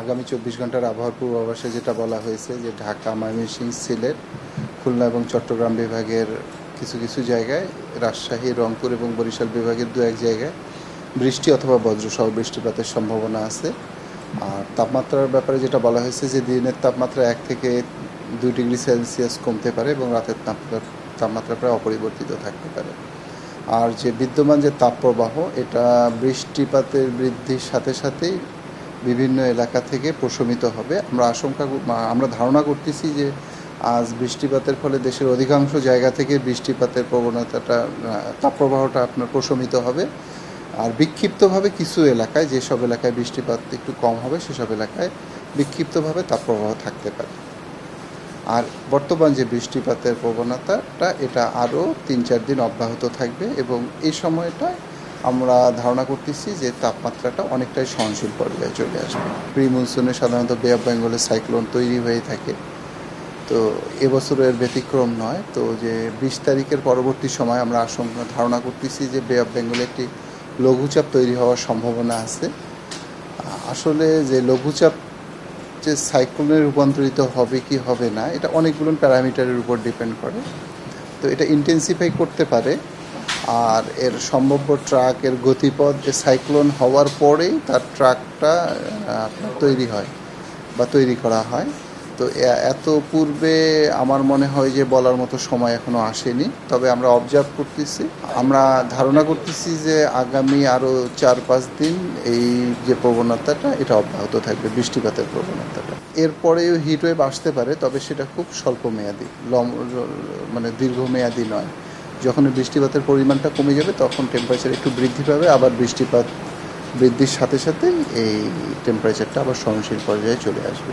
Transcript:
আগামী 24 ঘন্টার আবহাওয়ার পূর্বাভাসে যেটা বলা হয়েছে যে ঢাকা, ময়মনসিংহ, সিলেট, খুলনা এবং চট্টগ্রাম বিভাগের কিছু কিছু জায়গায়, রাজশাহী, রংপুর এবং বরিশাল বিভাগের 2-1 জায়গায় বৃষ্টি অথবা বজ্রসহ বৃষ্টিপাতের সম্ভাবনা আছে। আর তাপমাত্রার ব্যাপারে যেটা বলা হয়েছে যে দিনের তাপমাত্রা 1 থেকে 2 ডিগ্রি সেলসিয়াস কমতে পারে এবং রাতের তাপমাত্রা প্রায় অপরিবর্তিত থাকতে পারে। আর যে বিদ্যমান যে তাপপ্রবাহ, এটা বৃষ্টিপাতের বৃদ্ধির সাথে সাথেই বিভিন্ন এলাকা থেকে প্রশমিত হবে। আমরা ধারণা করতেছি যে আজ বৃষ্টিপাতের ফলে দেশের অধিকাংশ জায়গা থেকে বৃষ্টিপাতের প্রবণতাটা, তাপপ্রবাহটা আপনার প্রশমিত হবে। আর বিক্ষিপ্তভাবে কিছু এলাকায়, যেসব এলাকায় বৃষ্টিপাত একটু কম হবে, সেসব এলাকায় বিক্ষিপ্তভাবে তাপপ্রবাহ থাকতে পারে। আর বর্তমান যে বৃষ্টিপাতের প্রবণতাটা, এটা আরও 3-4 দিন অব্যাহত থাকবে এবং এই সময়টা আমরা ধারণা করতেছি যে তাপমাত্রাটা অনেকটাই সহনশীল পর্যায়ে চলে আসবে। প্রি মনসুনে সাধারণত বে অফ বেঙ্গলে সাইক্লোন তৈরি হয়ে থাকে, তো এবছরও এর ব্যতিক্রম নয়। তো যে 20 তারিখের পরবর্তী সময় আমরা ধারণা করতেছি যে বে অফ বেঙ্গলে একটি লঘুচাপ তৈরি হওয়ার সম্ভাবনা আছে। আসলে যে লঘুচাপ যে সাইক্লোনে রূপান্তরিত হবে কি হবে না, এটা অনেকগুলো প্যারামিটারের উপর ডিপেন্ড করে। তো এটা ইন্টেন্সিফাই করতে পারে। আর এর সম্ভাব্য এর গতিপথ সাইক্লোন হওয়ার পরেই তার ট্রাকটা তৈরি হয় বা তৈরি করা হয়। তো এত পূর্বে আমার মনে হয় যে বলার মতো সময় এখনও আসেনি। তবে আমরা অবজার্ভ করতেছি, আমরা ধারণা করতেছি যে আগামী আরও 4-5 দিন এই যে প্রবণতাটা, এটা অব্যাহত থাকবে, বৃষ্টিপাতের প্রবণতাটা। এরপরেও হিটওয়েভ আসতে পারে, তবে সেটা খুব স্বল্প মেয়াদি, মানে দীর্ঘমেয়াদী নয়। যখন বৃষ্টিপাতের পরিমাণটা কমে যাবে তখন টেম্পারেচার একটু বৃদ্ধি পাবে, আবার বৃষ্টিপাত বৃদ্ধির সাথে সাথে এই টেম্পারেচারটা আবার সহনশীল পর্যায়ে চলে আসবে।